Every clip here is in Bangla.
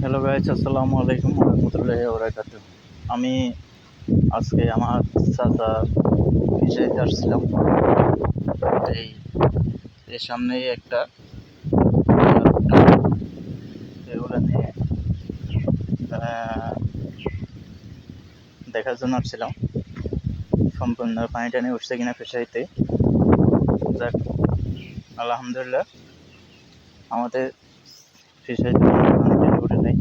হ্যালো গাইস, আসসালামু আলাইকুম ওয়া রাহমাতুল্লাহি ওয়া বারাকাতুহু। আমি আজকে আমার চাচা ফিশারিতে আসছিলাম। এই এর সামনেই একটা এগুলো নিয়ে দেখার জন্য আসছিলাম সম্পূর্ণ পানি টানি উঠছে কিনা ফিশারিতে। যাক, আলহামদুলিল্লাহ আমাদের ফিশারিতে পানি টানি উঠে নাই,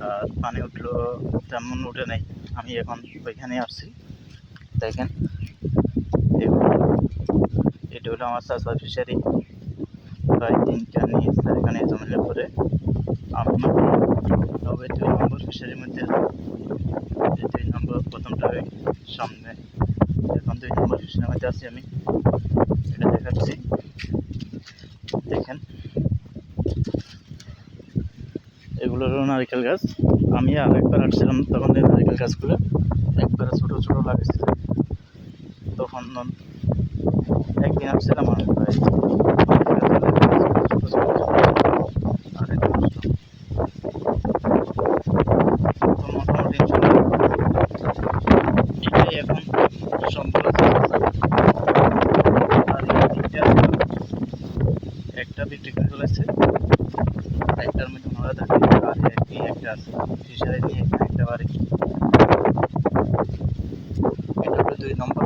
আর পানি উঠলো তেমন উঠে নাই। আমি এখন ওইখানে আসছি। দেখেন, এটা হলো আমার চাচা ফিশারি। প্রায় 3টা নিয়ে 4টা নিয়ে জমিলে পরে আমি তবে 2 নম্বর ফিশারির মধ্যে আছি। 2 নম্বর প্রথমটা ওই সামনে, এখন 2 নম্বর ফিশারির মধ্যে আছি আমি। এটা দেখাচ্ছি, দেখেন। এগুলো হলো নারিকেল গাছ। আমি আরেকবার আসছিলাম, তখন এই নারিকেল গাছগুলো একবারে ছোটো ছোটো লাগছিল। তখন একদিন আসছিলাম আমি, প্রায় ছোটো ছোটো আর এখন আসলাম। তো মোটামুটি এটাই এখন সবগুলো আর একটা বিক্রি করে ফেলেছে, একটার মধ্যে মারা থাকে, আর একটা আছে ফিশারি নিয়ে একটা বাড়ি। এটা হলো 2 নম্বর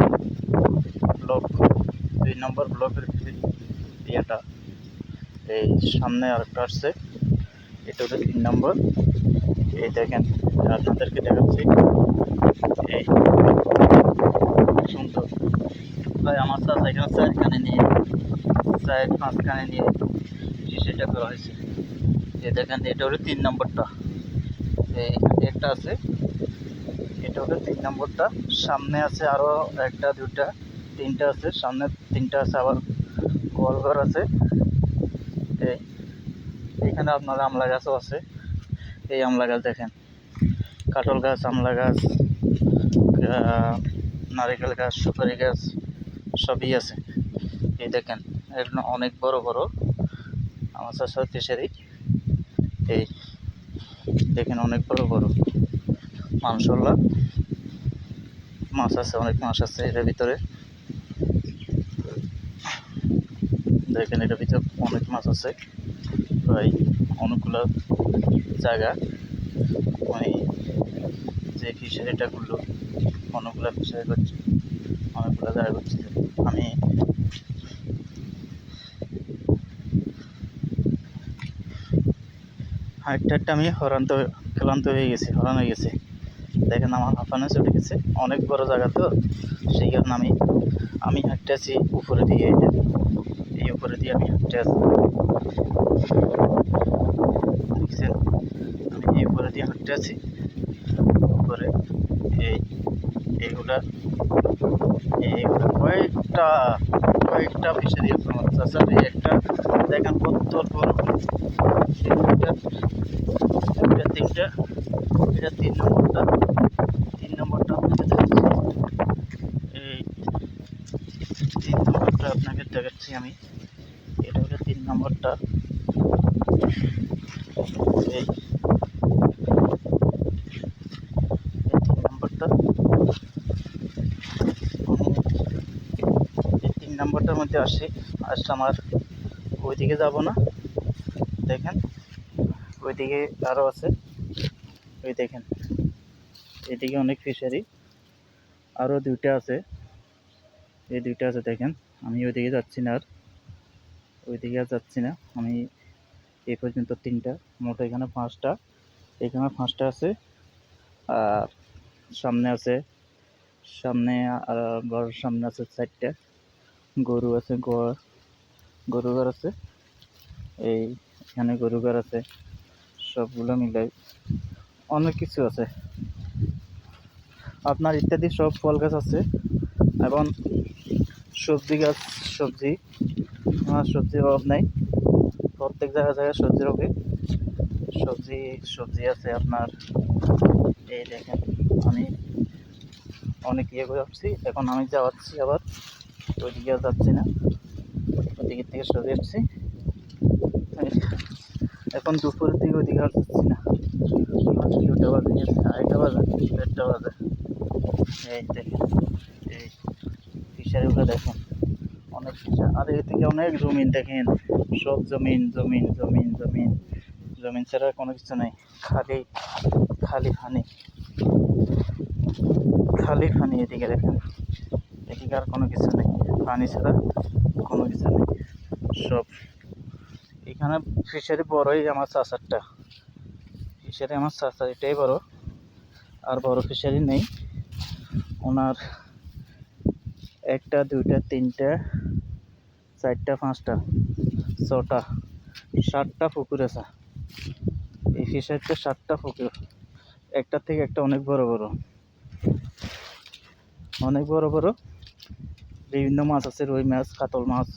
ব্লক, 2 নম্বর ব্লকের ইয়েটা। এই সামনে আরেকটা আসছে, এটা হলো 3 নম্বর। এই দেখেন, আপনাদেরকে দেখাচ্ছি। এই সুন্দর, প্রায় আমার চাচা এখানে 4 কানে নিয়ে 4-5 কানে নিয়ে সেটা করা হয়েছে। এই দেখেন, এটা হলো 3 নম্বরটা। এই একটা আছে, এটা হলো 3 নম্বরটা। সামনে আছে আরও 1টা 2টা 3টা আছে, সামনে 3টা আছে, আবার গোয়ালঘর আছে। এইখানে আপনার আমলা গাছও আছে। এই আমলা গাছ দেখেন, কাঁঠাল গাছ, আমলা গাছ, নারিকেল গাছ, সুপারি গাছ সবই আছে। এই দেখেন, এগুলো অনেক বড় বড় আমার চাষার ফিশারি। এই দেখেন, অনেক বড় বড় মাশাআল্লাহ মাছ আছে, অনেক মাছ আছে এটার ভিতরে। দেখেন, এটার ভিতরে অনেক মাছ আছে, প্রায় অনেকগুলো জায়গা। মানে যে ফিশারিটা করলো, অনেকগুলো ফিশারি করছে, অনেকগুলো জায়গা করছে। আমি হাঁটতে আমি ক্লান্ত হয়ে গেছি, হরান হয়ে গেছি। দেখেন, আমার হাঁপানো চলে গেছে, অনেক বড় জায়গা তো, সেই কারণে আমি হাঁটতে আছি উপরে দিয়ে। এই উপরে দিয়ে আমি হাঁটতে আছি, দেখছেন? আমি এই উপরে দিয়ে হাঁটতে আছি, উপরে এই এইগুলা এইগুলা কয়েকটা ফিশারি আছে আমার চাচার। এই একটা দেখেন কত বড়, দুইটা 3টা, এটা 3 নম্বরটা। 3 নম্বরটা আপনাকে দেখাচ্ছি, এই 3 নম্বরটা আপনাকে দেখাচ্ছি আমি। এটা হলো 3 নম্বরটা। এই 3 নম্বরটা, এই 3 নম্বরটার মধ্যে আসলে আমার ওইদিকে যাব না। দেখেন, ওইদিকে আরও আছে, ওই দেখেন, এদিকে অনেক ফিশারি, আরও 2টা আছে, এই 2টা আছে। দেখেন, আমি ওইদিকে যাচ্ছি না, আর ওইদিকে আর যাচ্ছি না আমি। এই পর্যন্ত 3টা, মোট এখানে 5টা, এখানে 5টা আছে। আর সামনে আছে, সামনে ঘরের সামনে আছে 4টা, গরু আছে, গরু ঘর আছে। এই এখানে গরু ঘর আছে, সবগুলো মিলাই অনেক কিছু আছে। আপনার ইত্যাদি সব ফল গাছ আছে, এবং সবজি গাছ, সবজির অভাব নাই। প্রত্যেক জায়গায় সবজির হবে, সবজি আছে আপনার। এই দেখেন, আমি অনেক করে আসছি, এখন আমি যাচ্ছি আবার ওইদিকে আর যাচ্ছি না, ওইদিকের থেকে সরে এসছি। এখন এখন দুপুরের দিকে ওইদিকে আর যাচ্ছি না, 2টা বাজে গেছে, 2:30 বাজে, 1:30 বাজে। এই দেখেন, এই ফিশারিগুলো দেখেন, অনেক ফিশার। আর এদিকে অনেক জমিন দেখেন, সব জমিন জমিন জমিন জমিন জমিন ছাড়া কোনো কিছু নেই, খালি খালি পানি, খালি পানি। এদিকে দেখেন, এদিকে আর কোনো কিছু নেই, পানি ছাড়া কোনো কিছু নেই সব। এখানে ফিশারি বড়ই আমার চাচারটা, ফিশারি আমার চাচার এটাই বড়, আর বড় ফিশারি নেই ওনার। 1টা 2টা 3টা 4টা 5টা 6টা 7টা পুকুর আছে। এই ফিশারিতে 7টা পুকুর, একটার থেকে একটা অনেক বড় বড়, অনেক বড় বড় বিভিন্ন মাছ আছে, রুই মাছ, কাতল মাছ,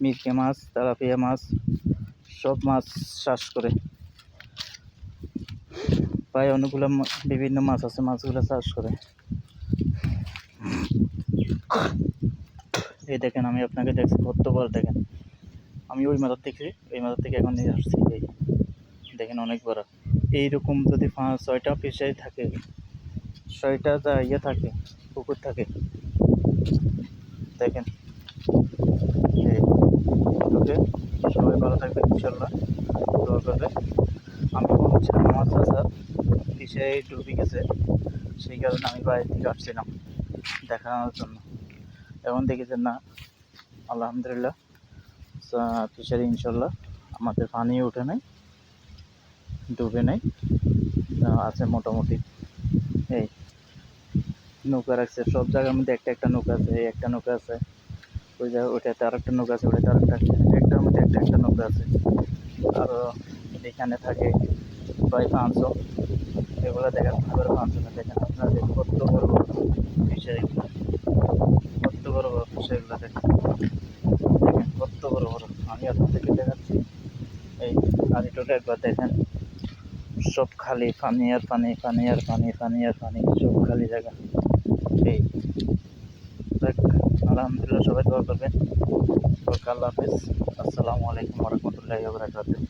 মিরকে মাছ, তেলাপিয়া মাছ, সব মাছ চাষ করে। প্রায় অনেকগুলো বিভিন্ন মাছ আছে, মাছগুলো চাষ করে। এই দেখেন, আমি আপনাকে দেখছি কতবার, দেখেন আমি ওই মাথার থেকে এখন নিয়ে আসছি। এই দেখেন অনেক বড়। এইরকম যদি 5-6টা ফিশারি থাকে, 6টা ইয়ে থাকে, পুকুর থাকে, দেখেন। এই ওকে, সবাই ভালো থাকবেন ইনশাল্লাহ, দোয়া করবে। আমি বলছিলাম আমার চাচার ফিশারি ডুবে গেছে, সেই কারণে আমি বাইরে থেকে আসছিলাম দেখানোর জন্য। এখন দেখেছেন না, আলহামদুলিল্লাহ ফিশারি ইনশাল্লাহ আমাদের পানি ওঠে নাই, ডুবে নাই, আছে মোটামুটি। এই নৌকা রাখছে সব জায়গার মধ্যে, একটা একটা নৌকা আছে, এই একটা নৌকা আছে, ওই জায়গায় ওইটাতে আর একটা নৌকা আছে, ওইটাতে আর একটা, একটার মধ্যে একটা একটা নৌকা আছে। আরও এখানে থাকে প্রায় 500, এগুলো দেখেন আবার 500 না। দেখেন আপনারা, দেখেন কত বড় বড় ফিশারিগুলো, কত বড় বড় ফিশারিগুলো দেখেন, দেখেন কত বড় বড়। আমি আপনাদেরকে দেখাচ্ছি। এই আর একটু একবার দেখেন, সব খালি পানি আর পানি, পানি আর পানি, পানি আর পানি, সব খালি জায়গা। এই দেখ, আলহামদুলিল্লাহ, সবাই দোয়া করবেন। আল্লাহ হাফেজ, আসসালামু আলাইকুম ওয়া রাহমাতুল্লাহি ওয়া বারাকাতুহু।